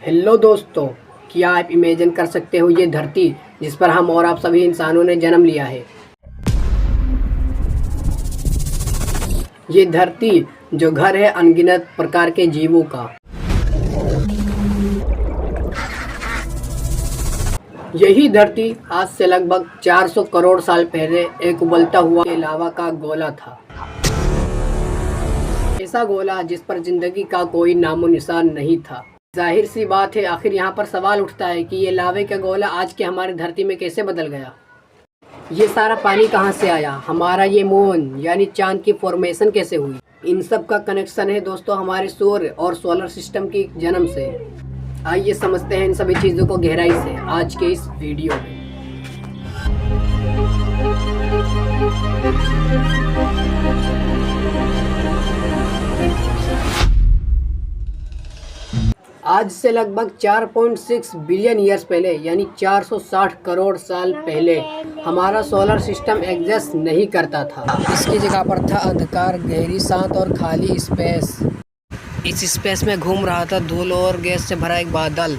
Hello दोस्तों, क्या आप इमेजिन कर सकते हो ये धरती जिस पर हम और आप सभी इंसानों ने जन्म लिया है। ये धरती जो घर है अनगिनत प्रकार के जीवों का। यही धरती आज से लगभग 400 करोड़ साल पहले एक उबलता हुआ लावा का गोला था। ऐसा गोला जिस पर जिंदगी का कोई नामो निशान नहीं था। जाहिर सी बात है, आखिर यहाँ पर सवाल उठता है कि ये लावे का गोला आज के हमारी धरती में कैसे बदल गया। ये सारा पानी कहाँ से आया, हमारा ये मून यानी चांद की फॉर्मेशन कैसे हुई। इन सब का कनेक्शन है दोस्तों हमारे सूर्य और सोलर सिस्टम की जन्म से। आइए समझते हैं इन सभी चीज़ों को गहराई से आज के इस वीडियो में। आज से लगभग 4.6 बिलियन ईयर्स पहले यानी 460 करोड़ साल पहले हमारा सोलर सिस्टम एग्जिस्ट नहीं करता था। इसकी जगह पर था अंधकार, गहरी शांत और खाली स्पेस। इस स्पेस में घूम रहा था धूल और गैस से भरा एक बादल।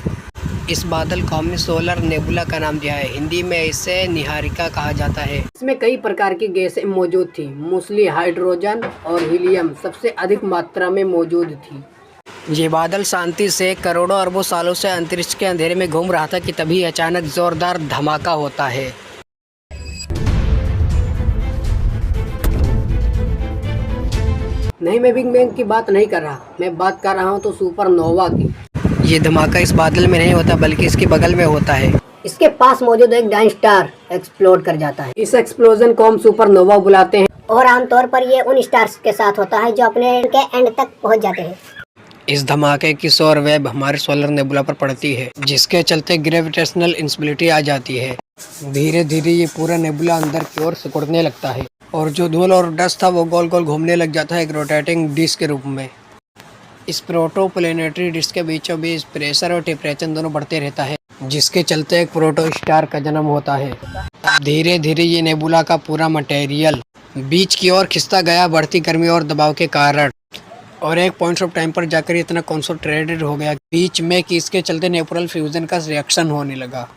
इस बादल को हमने सोलर नेबुला का नाम दिया है। हिंदी में इसे निहारिका कहा जाता है। इसमें कई प्रकार की गैसें मौजूद थी। मोस्टली हाइड्रोजन और हीलियम सबसे अधिक मात्रा में मौजूद थी। ये बादल शांति से करोड़ों अरबों सालों से अंतरिक्ष के अंधेरे में घूम रहा था कि तभी अचानक जोरदार धमाका होता है। नहीं, मैं बिग बैंग की बात नहीं कर रहा, मैं बात कर रहा हूँ तो सुपरनोवा की। ये धमाका इस बादल में नहीं होता बल्कि इसके बगल में होता है। इसके पास मौजूद एक डाइन स्टार एक्सप्लोड कर जाता है। इस एक्सप्लोजन को हम सुपरनोवा बुलाते हैं और आमतौर पर ये उन स्टार्स के साथ होता है जो अपने के एंड तक पहुँच जाते हैं। इस धमाके की सौर वेब हमारे सोलर नेबुला पर पड़ती है, जिसके चलते ग्रेविटेशनल इंस्टेबिलिटी आ जाती है। धीरे धीरे ये पूरा नेबुला अंदर की ओर सिकुड़ने लगता है और जो धूल और डस्ट था वो गोल गोल घूमने लग जाता है एक रोटेटिंग डिस्क के रूप में। इस प्रोटोप्लैनेटरी डिस्क के बीचों बीच प्रेशर और टेम्परेचर दोनों बढ़ते रहता है, जिसके चलते एक प्रोटो स्टार का जन्म होता है। धीरे धीरे ये नेबुला का पूरा मटेरियल बीच की ओर खिंचता गया बढ़ती गर्मी और दबाव के कारण, और एक पॉइंट ऑफ टाइम पर जाकर इतना कॉन्सोट्रेटेड हो गया बीच में कि इसके चलते न्यूट्रल फ्यूजन का रिएक्शन होने लगा।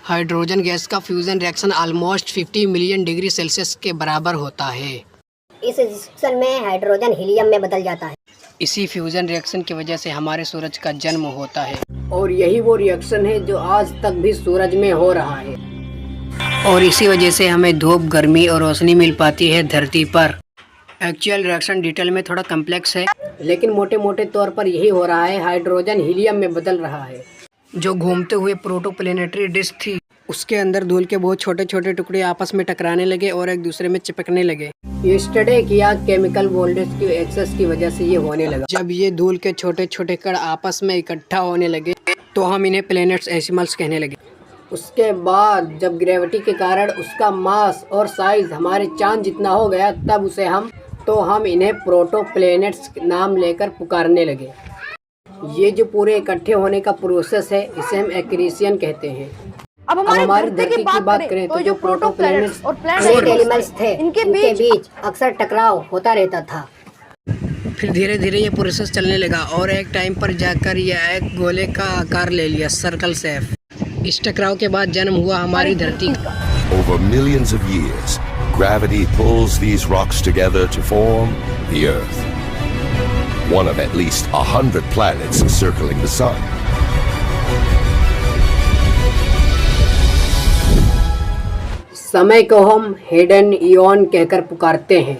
हाइड्रोजन गैस का fusion reaction almost 50 million degree Celsius के बराबर होता है। इस रिएक्शन में हाइड्रोजन हीलियम में बदल जाता है। इसी फ्यूजन रिएक्शन की वजह से हमारे सूरज का जन्म होता है, और यही वो रिएक्शन है जो आज तक भी सूरज में हो रहा है। और इसी वजह से हमें धूप, गर्मी और रोशनी मिल पाती है धरती पर। एक्चुअल रिएक्शन डिटेल में थोड़ा कम्प्लेक्स है, लेकिन मोटे मोटे तौर पर यही हो रहा है। हाइड्रोजन हीलियम में बदल रहा है। जो घूमते हुए प्रोटोप्लैनेटरी डिस्क थी उसके अंदर धूल के बहुत छोटे छोटे टुकड़े आपस में टकराने लगे और एक दूसरे में चिपकने लगे। यस्टरडे किया केमिकल वोल्टेज की एक्सेस की वजह से ये होने लगा। जब ये धूल के छोटे छोटे कण आपस में इकट्ठा होने लगे तो हम इन्हें प्लैनेट्स एनिमल्स कहने लगे। उसके बाद जब ग्रेविटी के कारण उसका मास और साइज हमारे चांद जितना हो गया तब हम इन्हें प्रोटोप्लैनेट्स नाम लेकर पुकारने लगे। ये जो पूरे इकट्ठे होने का प्रोसेस है इसे हम एक्रीशन कहते हैं। अब हमारी धरती की बात करें तो जो प्रोटोप्लैनेट्स और प्लैनेट एनिमल्स थे इनके बीच अक्सर टकराव होता रहता था। फिर धीरे धीरे ये प्रोसेस चलने लगा और एक टाइम पर जाकर यह एक गोले का आकार ले लिया, सर्कल शेप। इस टकराव के बाद जन्म हुआ हमारी धरती का। Over millions of years, gravity pulls these rocks together to form the Earth. One of at least 100 planets circling the sun. समय को हम हिडन इयॉन कहकर पुकारते हैं।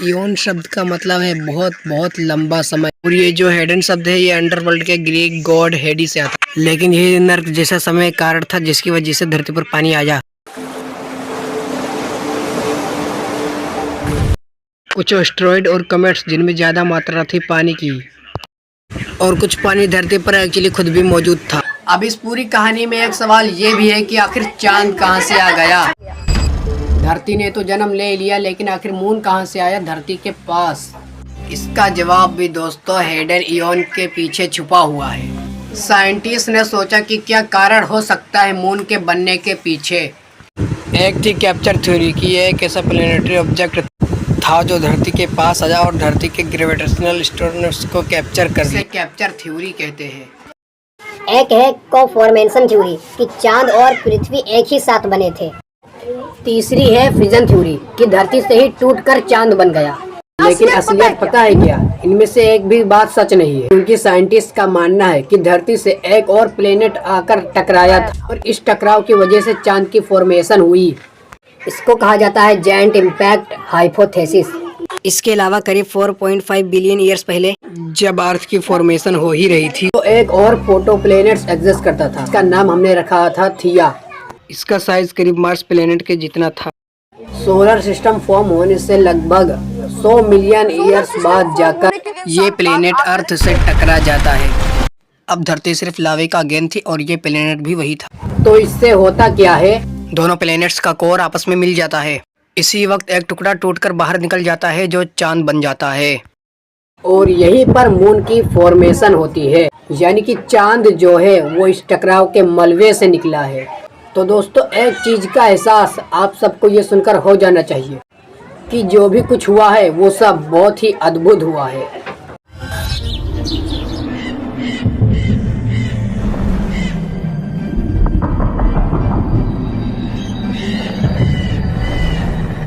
इयॉन शब्द का मतलब है बहुत बहुत लंबा समय, और ये जो हिडन शब्द है ये अंडरवर्ल्ड के ग्रीक गॉड हेडी से आता है। लेकिन ये नर्क जैसा समय कारण था जिसकी वजह से धरती पर पानी आया। कुछ एस्टेरॉइड और कमेट्स जिनमें ज्यादा मात्रा थी पानी की, और कुछ पानी धरती पर एक्चुअली खुद भी मौजूद था। अब इस पूरी कहानी में एक सवाल ये भी है कि आखिर चांद कहाँ से आ गया। धरती ने तो जन्म ले लिया, लेकिन आखिर मून कहाँ से आया धरती के पास। इसका जवाब भी दोस्तों हिडन इयॉन के पीछे छुपा हुआ है। साइंटिस्ट ने सोचा कि क्या कारण हो सकता है मून के बनने के पीछे। एक थी कैप्चर थ्योरी की एक ऐसा प्लैनेटरी ऑब्जेक्ट था जो धरती के पास आया और धरती के ग्रेविटेशनल स्टोर्स को कैप्चर कर लिया। कैप्चर थ्योरी कहते हैं। एक है कोफॉर्मेशन थ्योरी कि चांद और पृथ्वी एक ही साथ बने थे। तीसरी है फिजन थ्योरी कि धरती से ही टूटकर चांद बन गया। लेकिन असलियत पता है क्या? इनमें से एक भी बात सच नहीं है, क्योंकि साइंटिस्ट का मानना है कि धरती से एक और प्लेनेट आकर टकराया था और इस टकराव की वजह से चांद की फॉर्मेशन हुई। इसको कहा जाता है जायंट इम्पैक्ट हाइपोथेसिस। इसके अलावा करीब 4.5 बिलियन ईयर्स पहले जब अर्थ की फॉर्मेशन हो ही रही थी तो एक और प्रोटो प्लेनेट एग्जिस्ट करता था। इसका नाम हमने रखा था थिया। इसका साइज करीब मार्स प्लेनेट के जितना था। सोलर सिस्टम फॉर्म होने से लगभग 100 मिलियन ईयर्स बाद जाकर ये प्लेनेट अर्थ से टकरा जाता है। अब धरती सिर्फ लावे का गेंद थी और ये प्लेनेट भी वही था। तो इससे होता क्या है, दोनों प्लेनेट्स का कोर आपस में मिल जाता है। इसी वक्त एक टुकड़ा टूटकर बाहर निकल जाता है जो चांद बन जाता है और यहीं पर मून की फॉर्मेशन होती है। यानी कि चांद जो है वो इस टकराव के मलबे से निकला है। तो दोस्तों, एक चीज का एहसास आप सबको ये सुनकर हो जाना चाहिए कि जो भी कुछ हुआ है वो सब बहुत ही अद्भुत हुआ है।